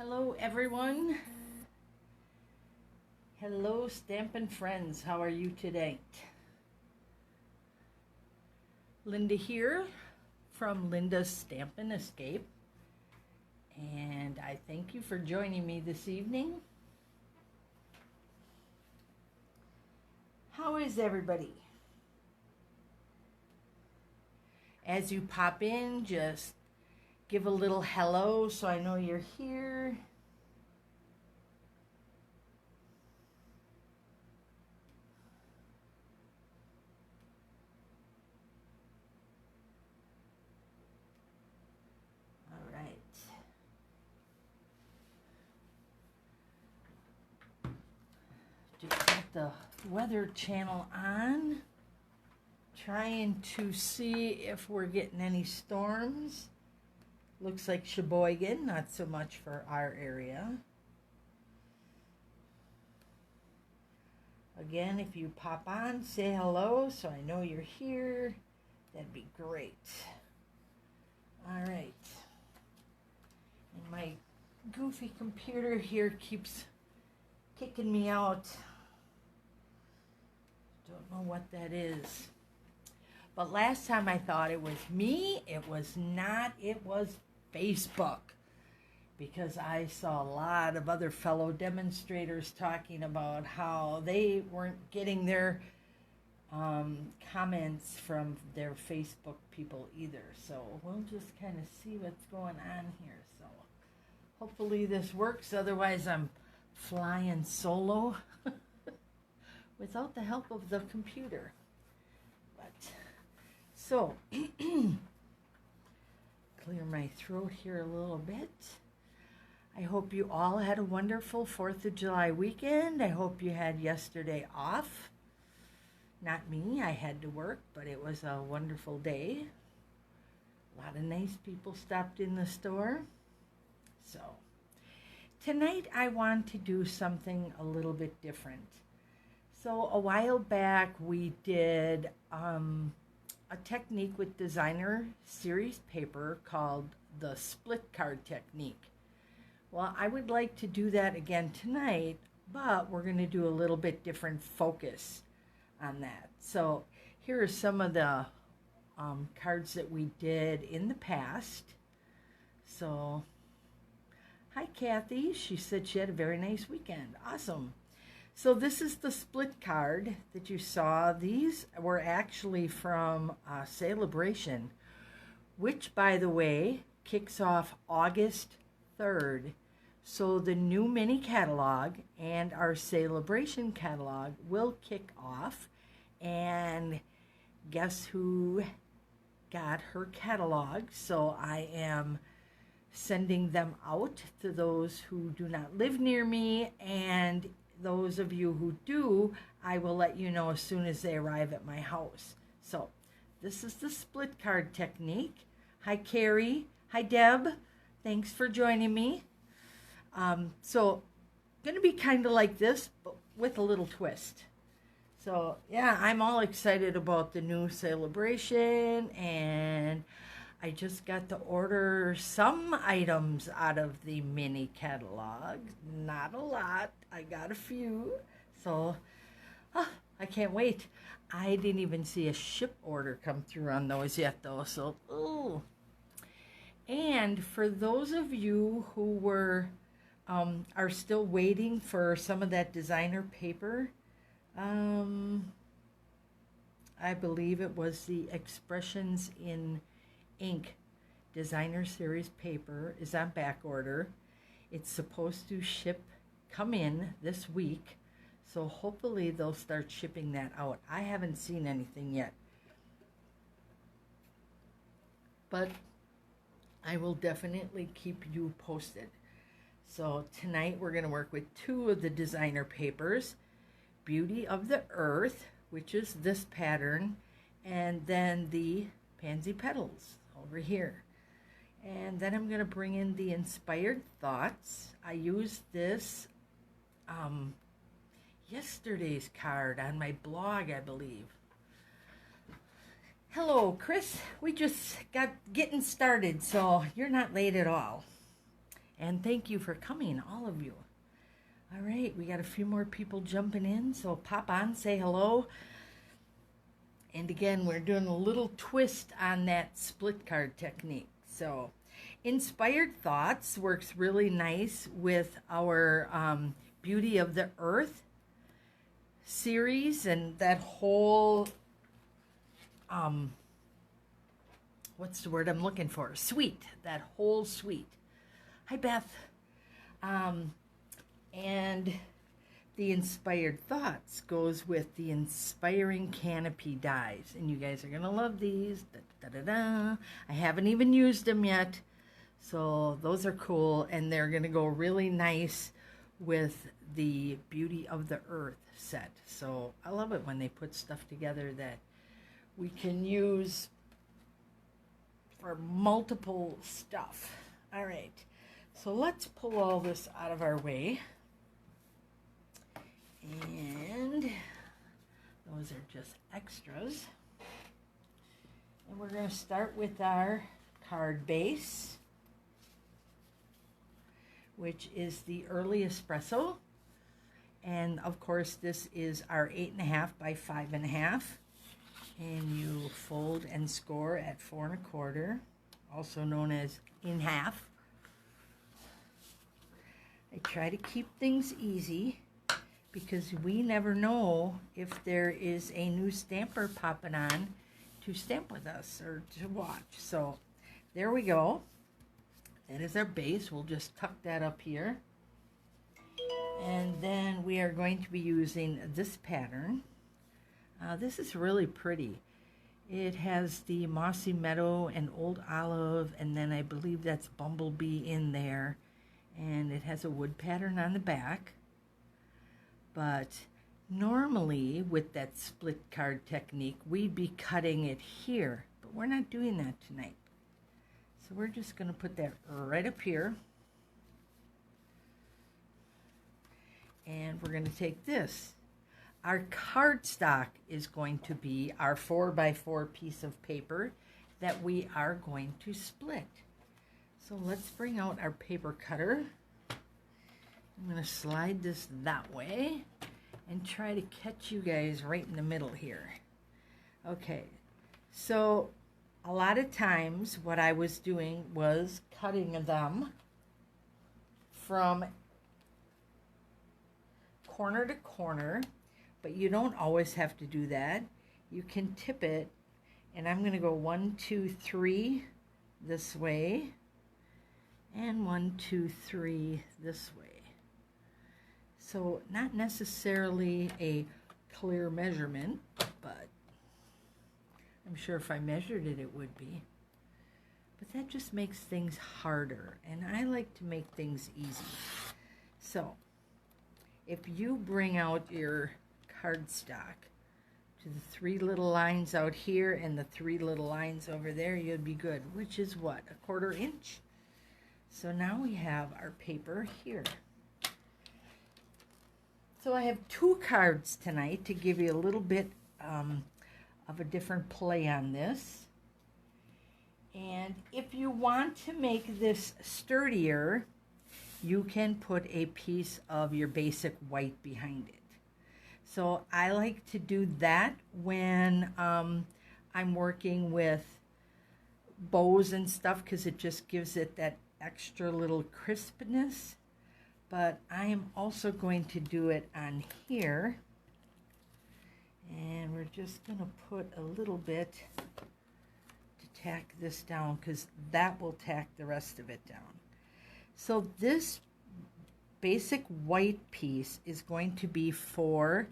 Hello everyone. Hello Stampin' Friends. How are you today? Linda here from Linda's Stampin' Escape. And I thank you for joining me this evening. How is everybody? As you pop in, just give a little hello so I know you're here. All right. Just got the Weather Channel on. Trying to see if we're getting any storms. Looks like Sheboygan, not so much for our area. Again, if you pop on, say hello so I know you're here. That'd be great. All right. And my goofy computer here keeps kicking me out. Don't know what that is. But last time I thought it was me. It was not. It was Facebook. Because I saw a lot of other fellow demonstrators talking about how they weren't getting their comments from their Facebook people either. So we'll just kind of see what's going on here. So hopefully this works. Otherwise I'm flying solo without the help of the computer. But so, clear my throat here a little bit. I hope you all had a wonderful 4th of July weekend. I hope you had yesterday off. Not me, I had to work, but it was a wonderful day. A lot of nice people stopped in the store. So, tonight I want to do something a little bit different. So, a while back we did a technique with designer series paper called the split card technique. Well, I would like to do that again tonight, but we're going to do a little bit different focus on that. So here are some of the cards that we did in the past. So, hi Kathy, she said she had a very nice weekend. Awesome. So this is the split card that you saw. These were actually from Celebration, which, by the way, kicks off August 3rd. So the new mini catalog and our Celebration catalog will kick off. And guess who got her catalog? So I am sending them out to those who do not live near me, and those of you who do, I will let you know as soon as they arrive at my house. So this is the split card technique. Hi Carrie. Hi Deb. Thanks for joining me. So going to be kind of like this, but with a little twist. So yeah, I'm all excited about the new Celebration, and I just got to order some items out of the mini catalog. Not a lot. I got a few. So, I can't wait. I didn't even see a ship order come through on those yet, though. So, ooh. And for those of you who are still waiting for some of that designer paper, I believe it was the Expressions in Ink designer series paper is on back order. It's supposed to come in this week, so hopefully they'll start shipping that out. I haven't seen anything yet, but I will definitely keep you posted. So tonight we're going to work with two of the designer papers, Beauty of the Earth, which is this pattern, and then the Pansy Petals over here. And then I'm going to bring in the Inspired Thoughts. I used this yesterday's card on my blog, I believe. Hello, Chris. We just got getting started, so you're not late at all. And thank you for coming, all of you. All right, we got a few more people jumping in, so pop on, say hello. And again, we're doing a little twist on that split card technique. So Inspired Thoughts works really nice with our Beauty of the Earth series and that whole, what's the word I'm looking for? Suite, that whole suite. Hi, Beth. And the Inspired Thoughts goes with the Inspiring Canopy dies. And you guys are going to love these. Da, da, da, da. I haven't even used them yet. So those are cool. And they're going to go really nice with the Beauty of the Earth set. So I love it when they put stuff together that we can use for multiple stuff. All right. So let's pull all this out of our way. And those are just extras. And we're going to start with our card base, which is the Early Espresso. And of course, this is our 8.5 by 5.5. And you fold and score at 4 1/4, also known as in half. I try to keep things easy, because we never know if there is a new stamper popping on to stamp with us or to watch. So there we go. That is our base. We'll just tuck that up here. And then we are going to be using this pattern. This is really pretty. It has the Mossy Meadow and Old Olive, and then I believe that's Bumblebee in there. And it has a wood pattern on the back. But normally with that split card technique, we'd be cutting it here, but we're not doing that tonight. So we're just going to put that right up here. And we're going to take this. Our cardstock is going to be our 4 by 4 piece of paper that we are going to split. So let's bring out our paper cutter. I'm going to slide this that way and try to catch you guys right in the middle here. Okay, so a lot of times what I was doing was cutting them from corner to corner, but you don't always have to do that. You can tip it, and I'm going to go 1, 2, 3 this way, and 1, 2, 3 this way. So not necessarily a clear measurement, but I'm sure if I measured it, it would be. But that just makes things harder, and I like to make things easy. So if you bring out your cardstock to the 3 little lines out here and the 3 little lines over there, you'll be good, which is what, 1/4 inch? So now we have our paper here. So I have 2 cards tonight to give you a little bit of a different play on this. And if you want to make this sturdier, you can put a piece of your basic white behind it. So I like to do that when I'm working with bows and stuff, because it just gives it that extra little crispness. But I am also going to do it on here. And we're just going to put a little bit to tack this down, because that will tack the rest of it down. So this basic white piece is going to be 4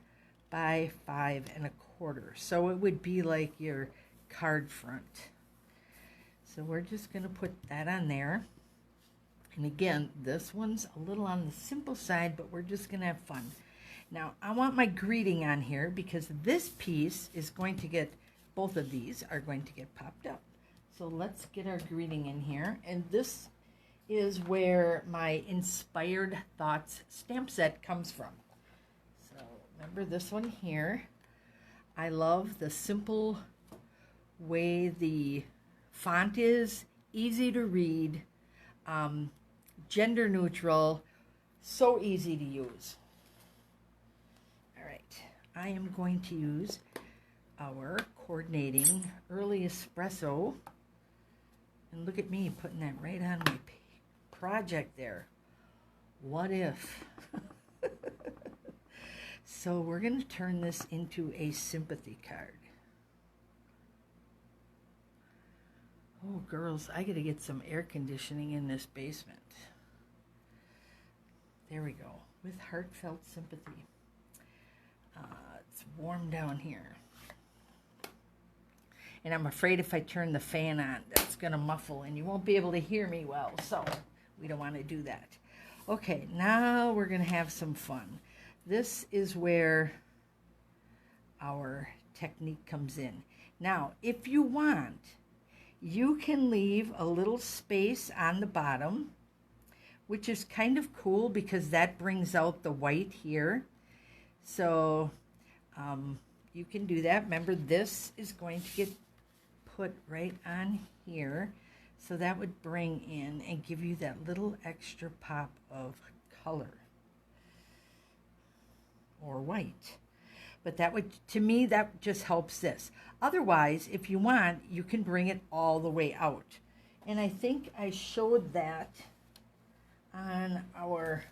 by 5 1/4. So it would be like your card front. So we're just going to put that on there. And again, this one's a little on the simple side, but we're just going to have fun. Now, I want my greeting on here, because this piece is going to get, both of these are going to get popped up. So let's get our greeting in here. And this is where my Inspired Thoughts stamp set comes from. So remember this one here. I love the simple way the font is, easy to read. gender neutral, so easy to use. All right, I am going to use our coordinating early espresso. And look at me putting that right on my project there. What if? So we're going to turn this into a sympathy card. Oh, girls, I got to get some air conditioning in this basement. There we go. With heartfelt sympathy. It's warm down here. And I'm afraid if I turn the fan on, that's going to muffle and you won't be able to hear me well. So we don't want to do that. Okay, now we're going to have some fun. This is where our technique comes in. Now, if you want, you can leave a little space on the bottom, which is kind of cool because that brings out the white here. So you can do that. Remember, this is going to get put right on here. So that would bring in and give you that little extra pop of color or white. But that would, to me, that just helps this. Otherwise, if you want, you can bring it all the way out. And I think I showed that on our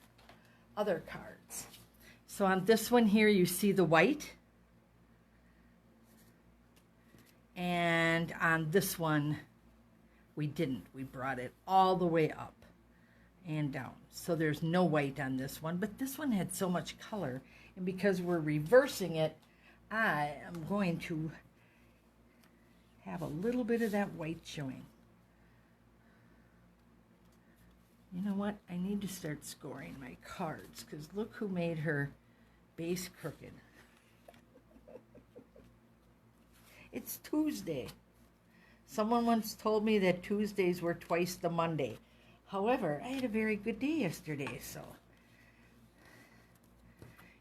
other cards. So on this one here, you see the white. And on this one, we didn't. We brought it all the way up and down. So there's no white on this one, but this one had so much color. And because we're reversing it, I am going to have a little bit of that white showing. You know what? I need to start scoring my cards because look who made her base crooked. It's Tuesday. Someone once told me that Tuesdays were twice the Monday. However, I had a very good day yesterday, so.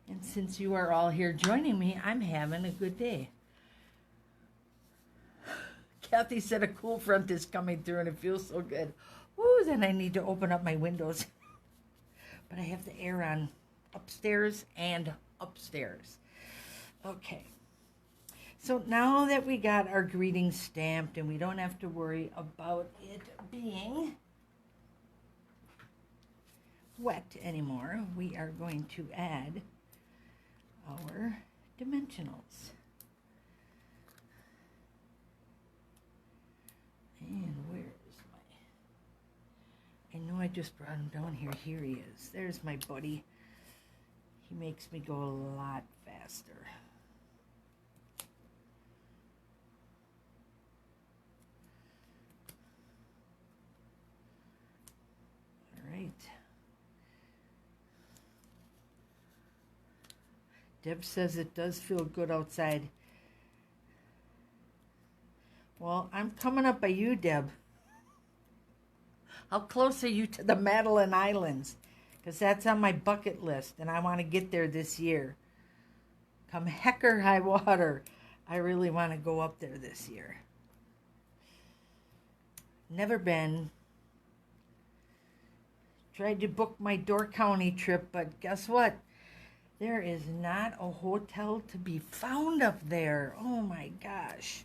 And since you are all here joining me, I'm having a good day. Kathy said a cool front is coming through and it feels so good. Woo, then I need to open up my windows. But I have the air on upstairs and upstairs. Okay. So now that we got our greeting stamped and we don't have to worry about it being wet anymore, we are going to add our dimensionals. And where is my... I know I just brought him down here. Here he is. There's my buddy. He makes me go a lot faster. Deb says it does feel good outside. Well, I'm coming up by you, Deb. How close are you to the Madeline Islands? Because that's on my bucket list, and I want to get there this year. Come heck or high water, I really want to go up there this year. Never been. Tried to book my Door County trip, but guess what? There is not a hotel to be found up there. Oh my gosh.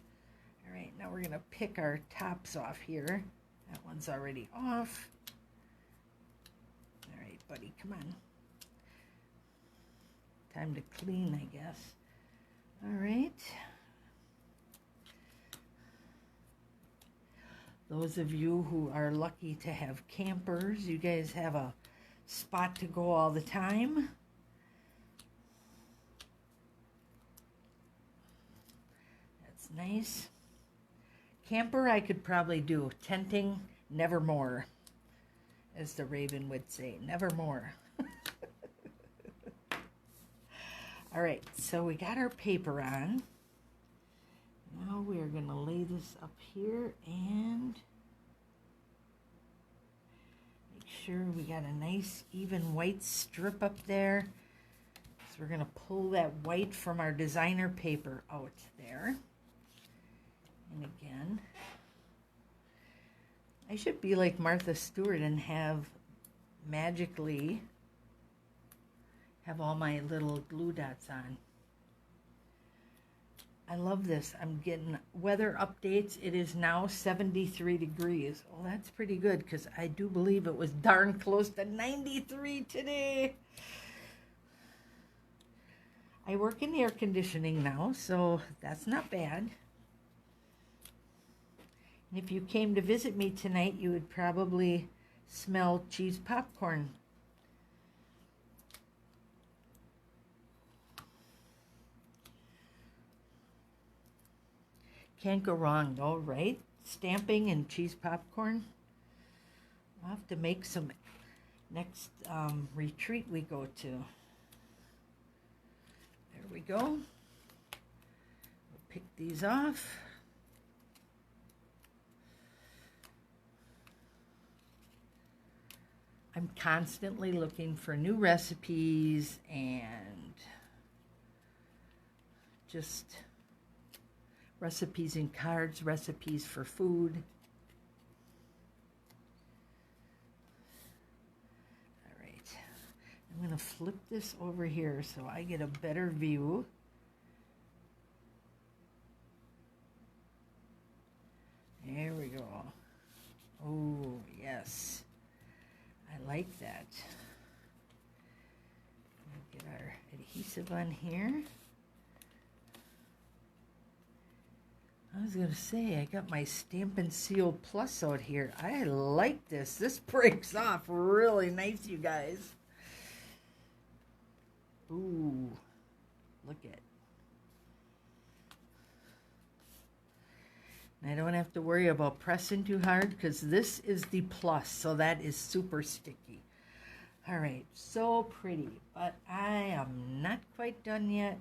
All right, now we're going to pick our tops off here. That one's already off. All right, buddy, come on. Time to clean, I guess. All right. Those of you who are lucky to have campers, you guys have a spot to go all the time. That's nice. Camper I could probably do. Tenting, nevermore. As the Raven would say, nevermore. All right, so we got our paper on. Now we are going to lay this up here and make sure we got a nice even white strip up there. So we're going to pull that white from our designer paper out there. And again, I should be like Martha Stewart and have magically have all my little glue dots on. I love this. I'm getting weather updates. It is now 73 degrees. Well, that's pretty good because I do believe it was darn close to 93 today. I work in air conditioning now, so that's not bad. And if you came to visit me tonight, you would probably smell cheese popcorn. Can't go wrong though, right? Stamping and cheese popcorn. I'll have to make some next retreat we go to. There we go. We'll pick these off. I'm constantly looking for new recipes and just recipes in cards, recipes for food. All right, I'm going to flip this over here so I get a better view. There we go. Oh, yes. I like that. We'll get our adhesive on here. I was going to say, I got my Stampin' Seal Plus out here. I like this. This breaks off really nice, you guys. Ooh, look at it. I don't have to worry about pressing too hard because this is the Plus, so that is super sticky. All right, so pretty, but I am not quite done yet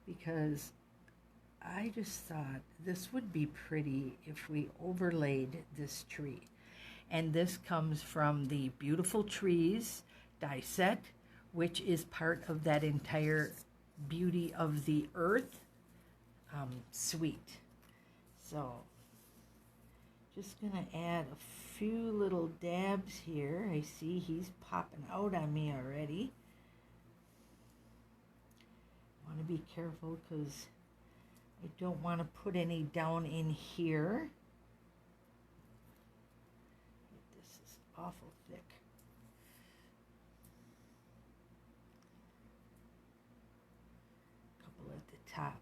because I just thought this would be pretty if we overlaid this tree. And this comes from the Beautiful Trees die set, which is part of that entire Beauty of the Earth suite. So, just gonna add a few little dabs here. I see he's popping out on me already. Want to be careful because I don't want to put any down in here. This is awful thick. Couple at the top.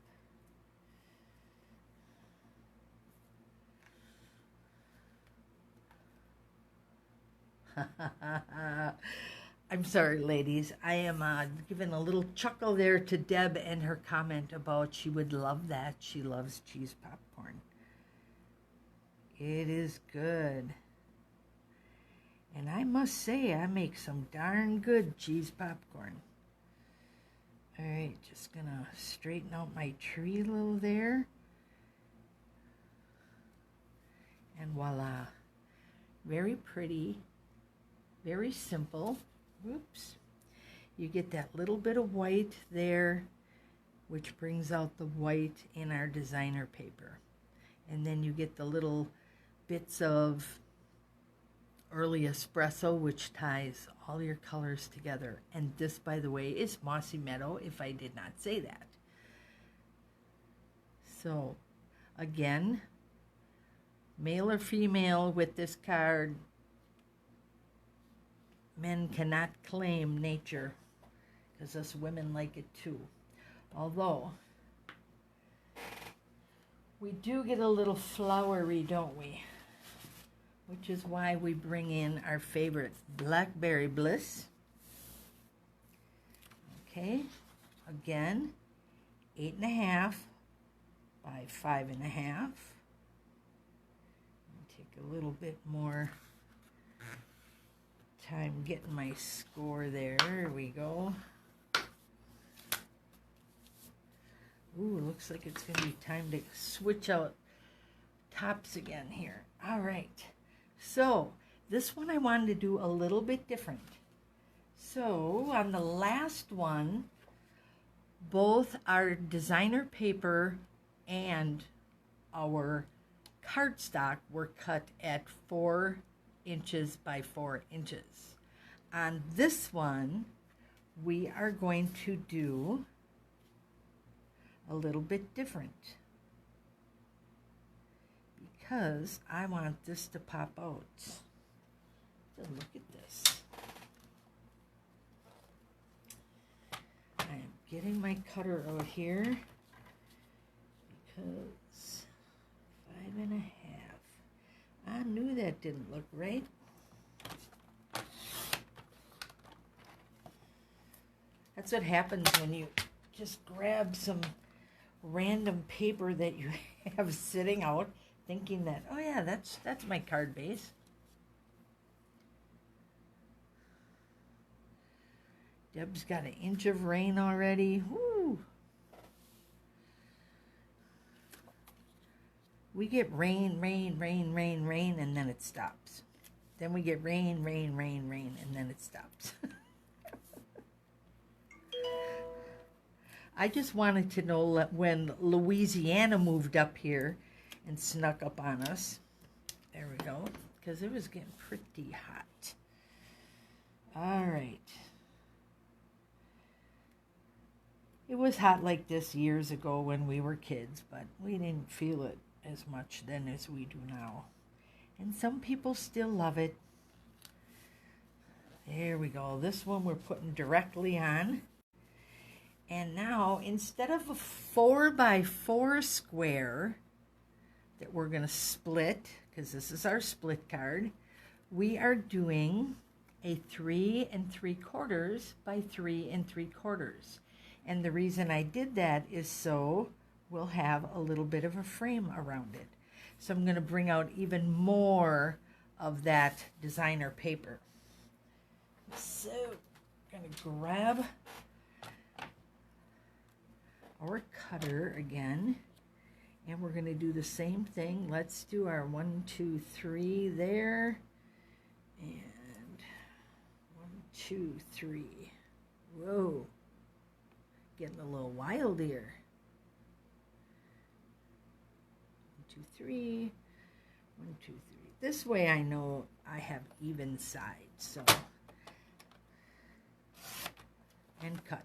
I'm sorry, ladies. I am giving a little chuckle there to Deb and her comment about she would love that. She loves cheese popcorn. It is good. And I must say, I make some darn good cheese popcorn. All right, just gonna straighten out my tree a little there. And voila. Very pretty. Very simple. Whoops. You get that little bit of white there, which brings out the white in our designer paper. And then you get the little bits of early espresso, which ties all your colors together. And this, by the way, is Mossy Meadow, if I did not say that. So, again, male or female with this card, men cannot claim nature because us women like it too. Although, we do get a little flowery, don't we? Which is why we bring in our favorite Blackberry Bliss. Okay, again, 8.5 by 5.5. Take a little bit more time getting my score there. There we go. Ooh, looks like it's going to be time to switch out tops again here. All right. So, this one I wanted to do a little bit different. So, on the last one, both our designer paper and our cardstock were cut at 4 inches by 4 inches. on this one, we are going to do a little bit different because I want this to pop out. So look at this. I am getting my cutter out here because 5.5. I knew that didn't look right. That's what happens when you just grab some random paper that you have sitting out, thinking that, oh yeah, that's my card base. Deb's got 1 inch of rain already. Woo! We get rain, and then it stops. Then we get rain, and then it stops. I just wanted to know that when Louisiana moved up here and snuck up on us. There we go, because it was getting pretty hot. All right. It was hot like this years ago when we were kids, but we didn't feel it as much then as we do now. And some people still love it. There we go. This one we're putting directly on. And now, instead of a 4x4 square that we're going to split, because this is our split card, we are doing a 3 3/4 by 3 3/4. And the reason I did that is so we'll have a little bit of a frame around it. So I'm going to bring out even more of that designer paper. So I'm going to grab our cutter again, and we're going to do the same thing. Let's do our 1, 2, 3 there, and 1, 2, 3. Whoa, getting a little wild here. 1, 2, 3. 1, 2, 3. This way I know I have even sides. So, and cut.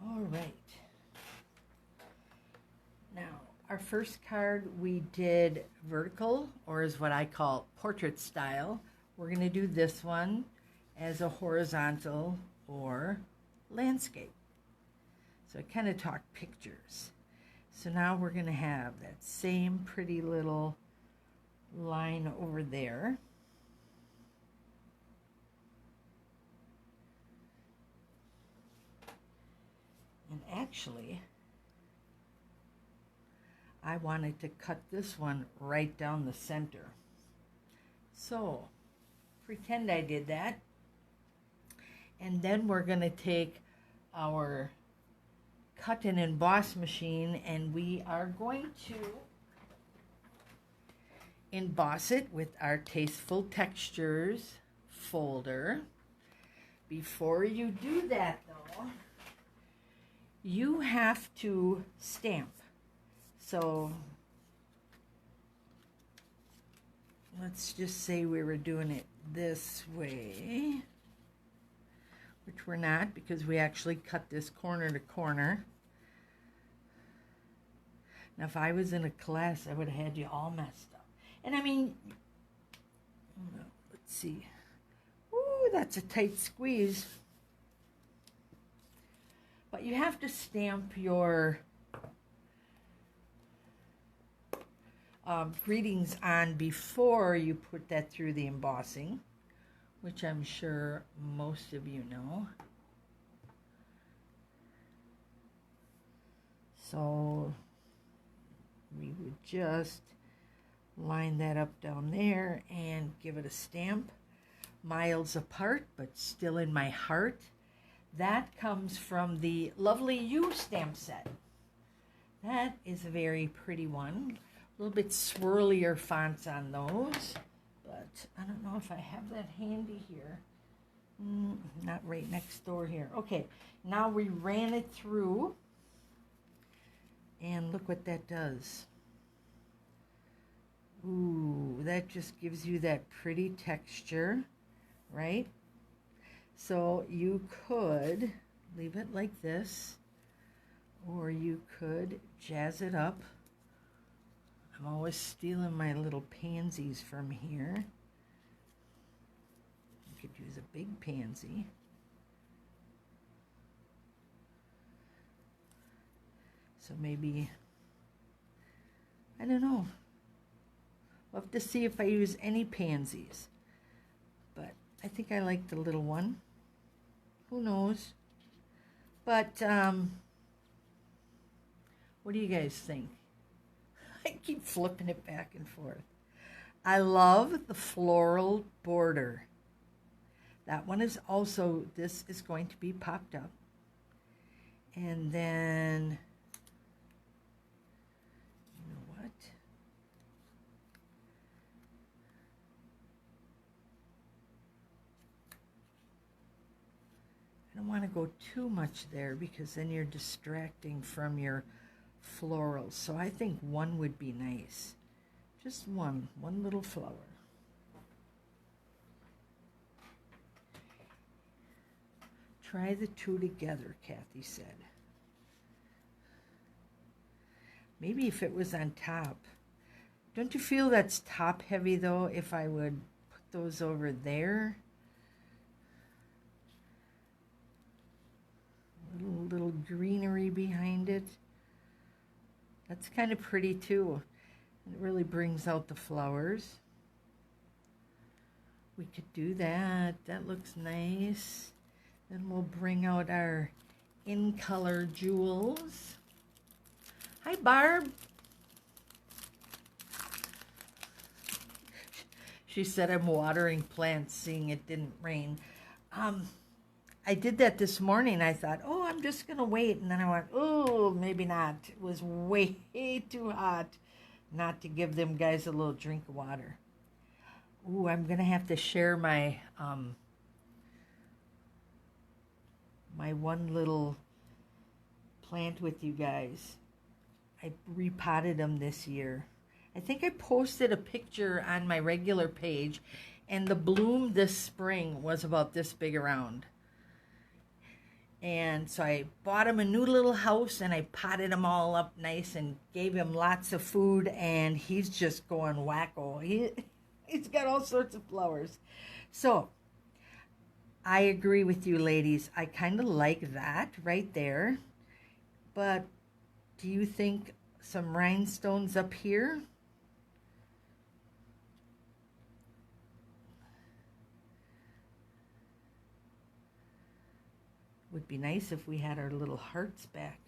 All right. Now, our first card we did vertical, or is what I call portrait style. We're going to do this one as a horizontal or landscape. So I kind of talk pictures. So now we're going to have that same pretty little line over there. And actually, I wanted to cut this one right down the center. So, pretend I did that. And then we're going to take our cut and emboss machine and we are going to emboss it with our Tasteful Textures folder. Before you do that though, you have to stamp. So let's just say we were doing it this way, which we're not because we actually cut this corner to corner. Now if I was in a class, I would have had you all messed up. And I mean, let's see. Ooh, that's a tight squeeze. But you have to stamp your greetings on before you put that through the embossing, which I'm sure most of you know. So we would just line that up down there and give it a stamp. Miles apart, but still in my heart. That comes from the Lovely You stamp set. That is a very pretty one. A little bit swirlier fonts on those, but I don't know if I have that handy here. Not right next door here. Okay, now we ran it through, and look what that does. Ooh, that just gives you that pretty texture right? So you could leave it like this, or you could jazz it up. I'm always stealing my little pansies from here. You could use a big pansy. So maybe, I don't know. We'll have to see if I use any pansies. But I think I like the little one. Who knows? But, what do you guys think? I keep flipping it back and forth. I love the floral border. That one is also, this is going to be popped up. And then, you know what? I don't want to go too much there because then you're distracting from your florals. So I think one would be nice. Just one little flower. Try the two together, Kathy said. Maybe if it was on top. Don't you feel that's top heavy though, if I would put those over there? Little greenery behind it. That's kind of pretty too. It really brings out the flowers. We could do that. That looks nice. Then we'll bring out our in color jewels. Hi, Barb. She said I'm watering plants, seeing it didn't rain. I did that this morning. I thought, oh, I'm just going to wait. And then I went, oh, maybe not. It was way too hot not to give them guys a little drink of water. Ooh, I'm going to have to share my my one little plant with you guys. I repotted them this year. I think I posted a picture on my regular page, and the bloom this spring was about this big around. And so I bought him a new little house, and I potted him all up nice and gave him lots of food, and he's just going wacko. He's got all sorts of flowers. So I agree with you, ladies. I kind of like that right there. But do you think some rhinestones up here? Would be nice if we had our little hearts back.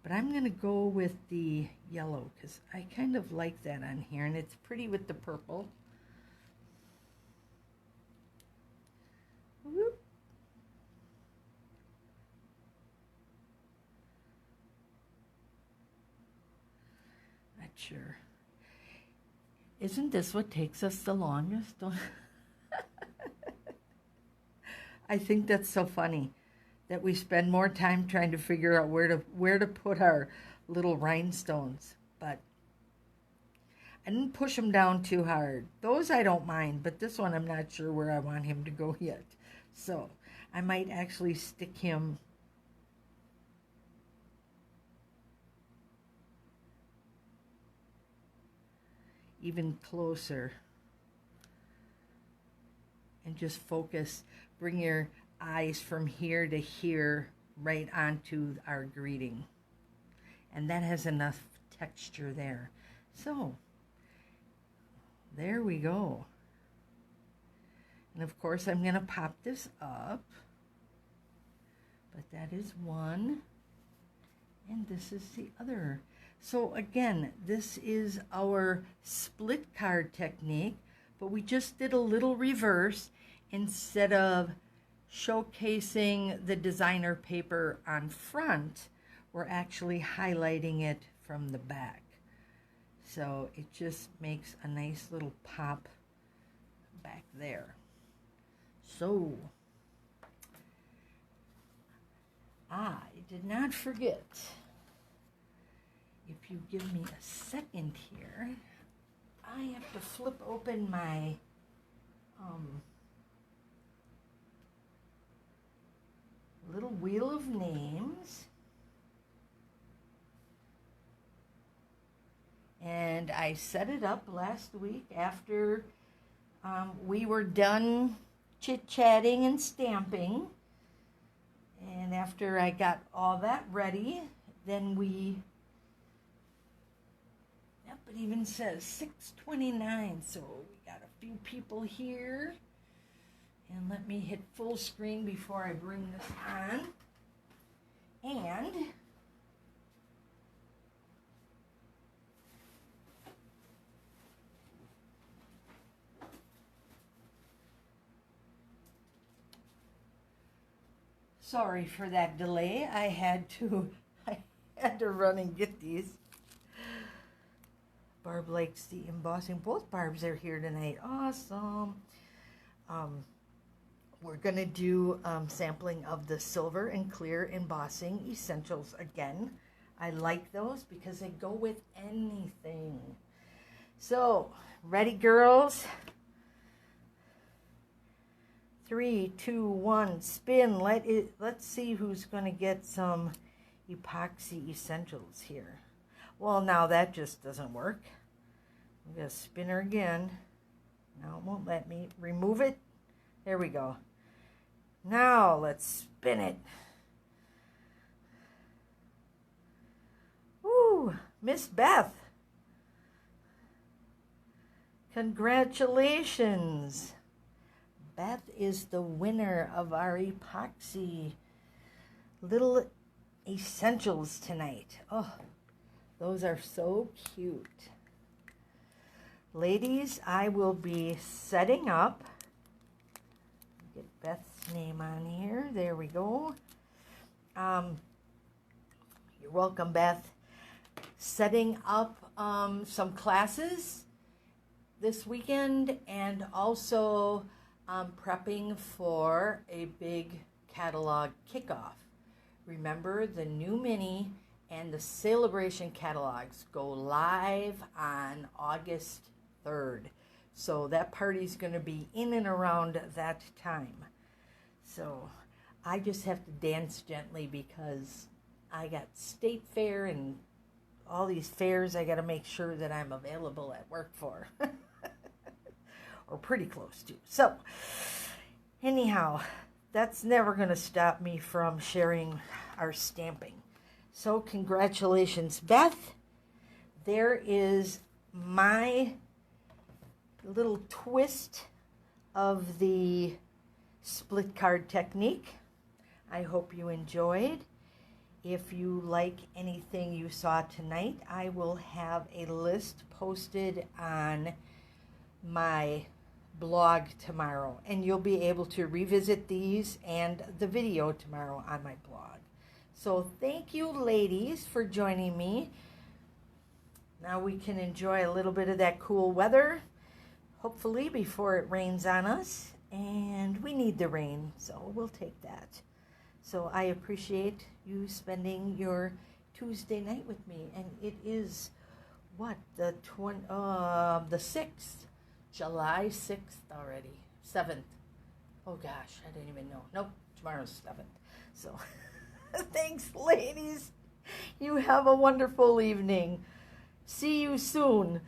But I'm going to go with the yellow because I kind of like that on here, and it's pretty with the purple. Whoop. Not sure. Isn't this what takes us the longest? I think that's so funny that we spend more time trying to figure out where to put our little rhinestones. But I didn't push him down too hard. Those I don't mind, but this one I'm not sure where I want him to go yet. So I might actually stick him even closer and just focus. Bring your eyes from here to here right onto our greeting, and that has enough texture there. So there we go. And of course I'm going to pop this up, but that is one, and this is the other. So again, this is our split card technique, but we just did a little reverse. Instead of showcasing the designer paper on front, we're actually highlighting it from the back. So it just makes a nice little pop back there. So I did not forget. If you give me a second here, I have to flip open my little wheel of names. And I set it up last week after we were done chit-chatting and stamping. And after I got all that ready, then yep, it even says 6:29, so we got a few people here. And let me hit full screen before I bring this on. And sorry for that delay. I had to run and get these. Barb likes the embossing. Both Barbs are here tonight. Awesome. We're going to do sampling of the silver and clear embossing essentials again. I like those because they go with anything. So, ready, girls? 3, 2, 1, spin. Let's see who's going to get some epoxy essentials here. Well, now that just doesn't work. I'm going to spin her again. Now it won't let me remove it. There we go. Now let's spin it. Woo, Miss Beth. Congratulations. Beth is the winner of our epoxy little essentials tonight. Oh, those are so cute. Ladies, I will be setting up. Get Beth's name on here. There we go. You're welcome, Beth. Setting up some classes this weekend, and also prepping for a big catalog kickoff. Remember, the new mini and the celebration catalogs go live on August 3rd. So that party's going to be in and around that time. So I just have to dance gently because I got state fair and all these fairs I got to make sure that I'm available at work for. Or pretty close to. So anyhow, that's never going to stop me from sharing our stamping. So congratulations, Beth. There is my little twist of the split card technique. I hope you enjoyed. If you like anything you saw tonight, I will have a list posted on my blog tomorrow, and you'll be able to revisit these and the video tomorrow on my blog. So thank you, ladies, for joining me. Now we can enjoy a little bit of that cool weather, hopefully before it rains on us, and we need the rain, so we'll take that. So I appreciate you spending your Tuesday night with me, and it is what, the 6th, July 6th already, 7th. Oh gosh, I didn't even know. Nope, tomorrow's 7th. So thanks, ladies. You have a wonderful evening. See you soon.